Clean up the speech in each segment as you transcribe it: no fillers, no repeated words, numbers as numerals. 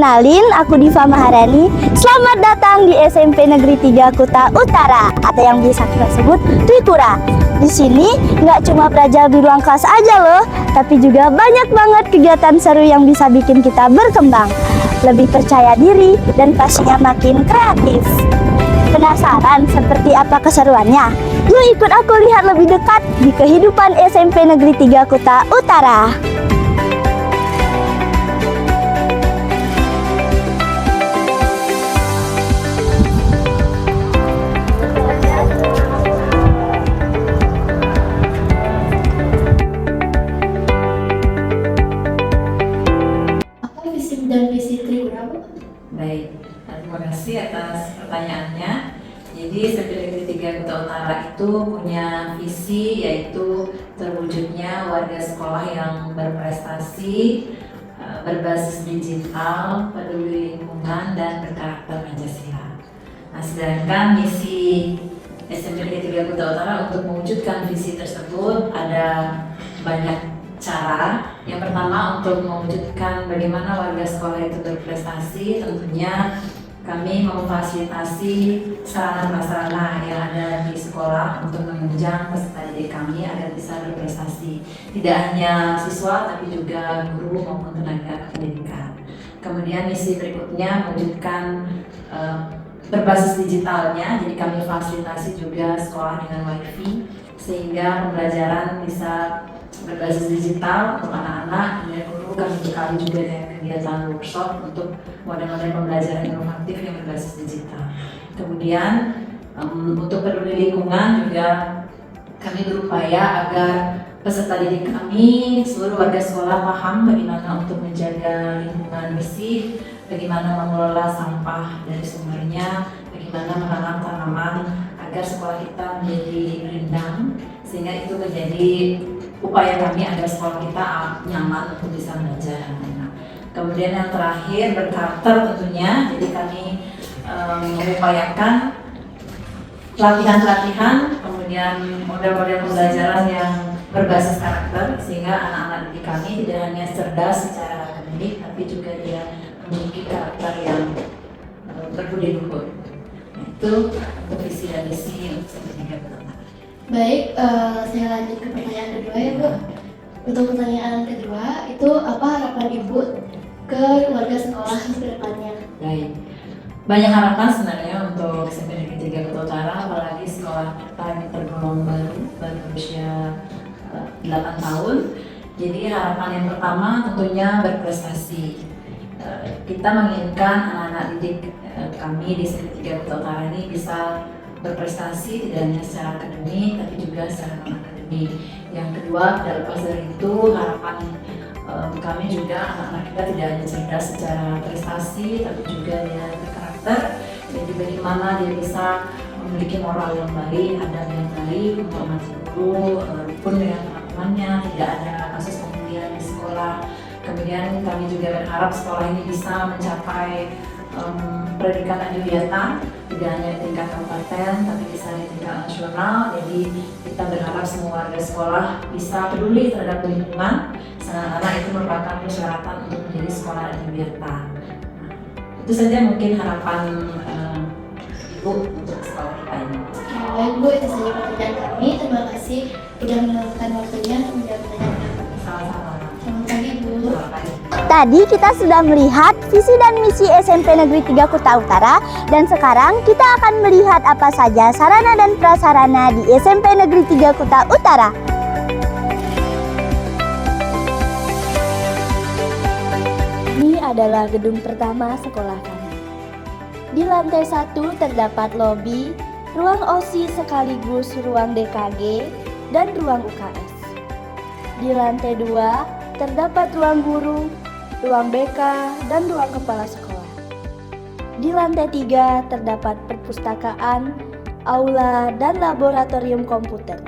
kenalin, aku Diva Maharani. Selamat datang di SMP Negeri 3 Kuta Utara atau yang biasa kita sebut Twikura. Di sini nggak cuma belajar di ruang kelas aja loh, tapi juga banyak banget kegiatan seru yang bisa bikin kita berkembang, lebih percaya diri, dan pastinya makin kreatif. Penasaran seperti apa keseruannya? Yuk ikut aku lihat lebih dekat di kehidupan SMP Negeri 3 Kuta Utara. Dan visi Twikura, Bu? Baik, terima kasih atas pertanyaannya. Jadi SMP Negeri 3 Kuta Utara itu punya visi, yaitu terwujudnya warga sekolah yang berprestasi, berbasis digital, peduli lingkungan, dan berkarakter Pancasila. Nah, sedangkan misi SMP Negeri 3 Kuta Utara untuk mewujudkan visi tersebut ada banyak cara. Yang pertama, untuk mewujudkan bagaimana warga sekolah itu berprestasi, tentunya kami memfasilitasi sarana-prasarana yang ada di sekolah untuk menunjang peserta didik kami agar bisa berprestasi. Tidak hanya siswa, tapi juga guru maupun tenaga pendidikan. Kemudian misi berikutnya mewujudkan berbasis digitalnya, jadi kami fasilitasi juga sekolah dengan wifi sehingga pembelajaran bisa berbasis digital untuk anak-anak. Dan guru kami bekali juga dengan kegiatan workshop untuk model-model pembelajaran inovatif yang berbasis digital. Kemudian untuk peduli lingkungan juga kami berupaya agar peserta didik kami, seluruh warga sekolah paham bagaimana untuk menjaga lingkungan bersih, bagaimana mengelola sampah dari sumbernya, bagaimana menanam tanaman agar sekolah kita menjadi rindang, sehingga itu menjadi upaya kami agar sekolah kita nyaman untuk bisa belajar. Kemudian yang terakhir, berkarakter tentunya. Jadi kami mengupayakan pelatihan-pelatihan, kemudian model-model pembelajaran yang berbasis karakter, sehingga anak-anak didik kami tidak hanya cerdas secara akademik, tapi juga dia memiliki karakter yang berbudi luhur. Itu untuk visi dan misi untuk SMP 3 Kuta Utara. Baik, saya lanjut ke pertanyaan kedua ya, Bu. Untuk pertanyaan kedua, itu apa harapan Ibu ke warga sekolah ke depannya? Baik, banyak harapan sebenarnya untuk SMP Negeri 3 Kuta Utara, apalagi sekolah kita yang tergolong baru berusia 8 tahun. Jadi harapan yang pertama tentunya berprestasi. Kita menginginkan anak-anak didik kami di SMP 3 Kuta Utara ini bisa berprestasi tidak hanya secara akademik tapi juga secara non-akademik. Yang kedua, tidak lepas dari itu, harapan kami juga anak-anak kita tidak hanya cerdas secara prestasi tapi juga dia berkarakter. Jadi bagaimana dia bisa memiliki moral yang baik, adab yang baik, menghormati guru, rukun dengan teman-temannya, tidak ada kasus pembulian di sekolah. Kemudian kami juga berharap sekolah ini bisa mencapai pendidikan adiwiyata, tidak hanya di tingkat kabupaten tapi bisa di tingkat nasional. Jadi kita berharap semua warga sekolah bisa peduli terhadap lingkungan, karena itu merupakan persyaratan untuk menjadi sekolah adiwiyata. Itu saja mungkin harapan Ibu untuk sekolah kita ini. Baik, Bu, itu saja pertanyaan kami. Terima kasih sudah meluangkan waktunya untuk menjawab pertanyaan kami. Sama-sama. Selamat pagi, Bu. Selamat pagi. Tadi kita sudah melihat visi dan misi SMP Negeri 3 Kuta Utara, dan sekarang kita akan melihat apa saja sarana dan prasarana di SMP Negeri 3 Kuta Utara. Ini adalah gedung pertama sekolah kami. Di lantai 1 terdapat lobi, ruang OSIS sekaligus ruang DKG, dan ruang UKS. Di lantai 2 terdapat ruang guru, ruang BK, dan ruang kepala sekolah. Di lantai 3 terdapat perpustakaan, aula, dan laboratorium komputer.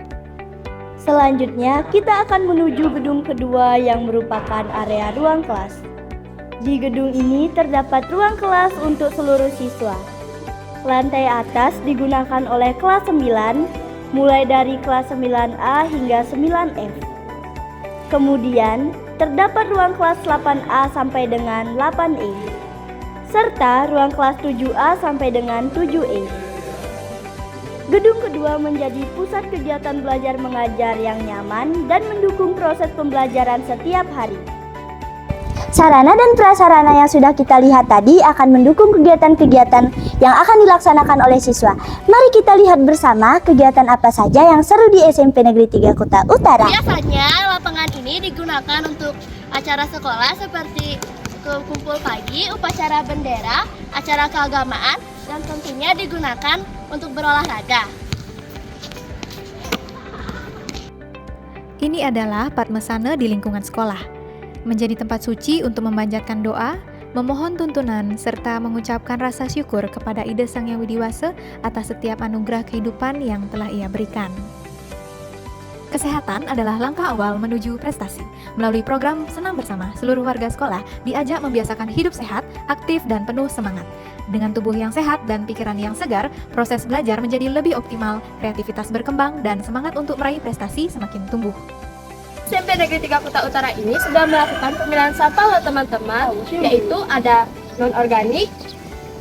Selanjutnya, kita akan menuju gedung kedua yang merupakan area ruang kelas. Di gedung ini terdapat ruang kelas untuk seluruh siswa. Lantai atas digunakan oleh kelas 9, mulai dari kelas 9A hingga 9F. Kemudian, terdapat ruang kelas 8A sampai dengan 8E. serta ruang kelas 7A sampai dengan 7E. Gedung kedua menjadi pusat kegiatan belajar mengajar yang nyaman dan mendukung proses pembelajaran setiap hari. Sarana dan prasarana yang sudah kita lihat tadi akan mendukung kegiatan-kegiatan yang akan dilaksanakan oleh siswa. Mari kita lihat bersama kegiatan apa saja yang seru di SMP Negeri 3 Kuta Utara. Biasanya lapangan ini digunakan untuk acara sekolah seperti kumpul pagi, upacara bendera, acara keagamaan, dan tentunya digunakan untuk berolahraga. Ini adalah Padmasana di lingkungan sekolah. Menjadi tempat suci untuk memanjatkan doa, memohon tuntunan, serta mengucapkan rasa syukur kepada Ida Sang Yang Widiwasa atas setiap anugerah kehidupan yang telah Ia berikan. Kesehatan adalah langkah awal menuju prestasi. Melalui program Senam Bersama, seluruh warga sekolah diajak membiasakan hidup sehat, aktif, dan penuh semangat. Dengan tubuh yang sehat dan pikiran yang segar, proses belajar menjadi lebih optimal, kreativitas berkembang, dan semangat untuk meraih prestasi semakin tumbuh. SMP Negeri 3 Kuta Utara ini sudah melakukan pemilihan sampah loh teman-teman, yaitu ada non-organik,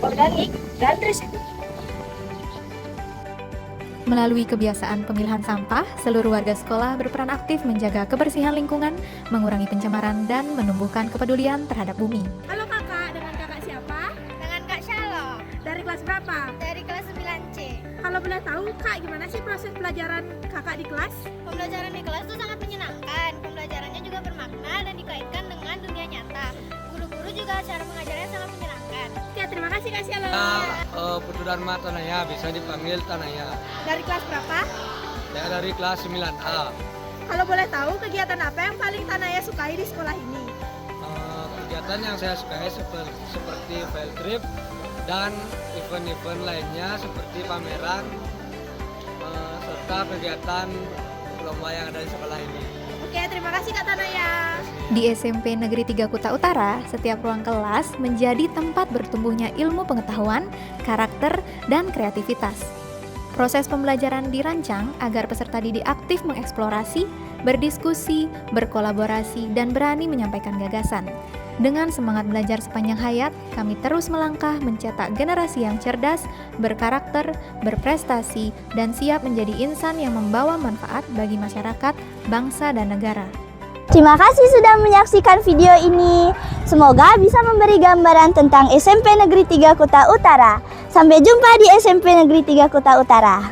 organik, dan residu. Melalui kebiasaan pemilihan sampah, seluruh warga sekolah berperan aktif menjaga kebersihan lingkungan, mengurangi pencemaran, dan menumbuhkan kepedulian terhadap bumi. Halo kakak, dengan kakak siapa? Dengan Kak Syalo, Dari kelas berapa? dari kelas 9C. Kalau boleh tahu kak, gimana sih proses pelajaran kakak di kelas? Pembelajaran di kelas itu sangat menyenangkan. Pembelajarannya juga bermakna dan dikaitkan dengan dunia nyata. Guru-guru juga cara mengajarnya sangat menyenangkan. Oke, terima kasih Kak Syalo. Putu Dharma Tanaya, bisa dipanggil Tanaya. Dari kelas berapa? Saya dari kelas 9A. Kalau boleh tahu kegiatan apa yang paling Tanaya sukai di sekolah ini? Kegiatan yang saya sukai seperti field trip dan event-event lainnya seperti pameran serta kegiatan lomba yang ada di sekolah ini. Oke, terima kasih Kak Tanaya. Di SMP Negeri 3 Kuta Utara, setiap ruang kelas menjadi tempat bertumbuhnya ilmu pengetahuan, karakter, dan kreativitas. Proses pembelajaran dirancang agar peserta didik aktif mengeksplorasi, berdiskusi, berkolaborasi, dan berani menyampaikan gagasan. Dengan semangat belajar sepanjang hayat, kami terus melangkah mencetak generasi yang cerdas, berkarakter, berprestasi, dan siap menjadi insan yang membawa manfaat bagi masyarakat, bangsa, dan negara. Terima kasih sudah menyaksikan video ini. Semoga bisa memberi gambaran tentang SMP Negeri 3 Kuta Utara. Sampai jumpa di SMP Negeri 3 Kuta Utara.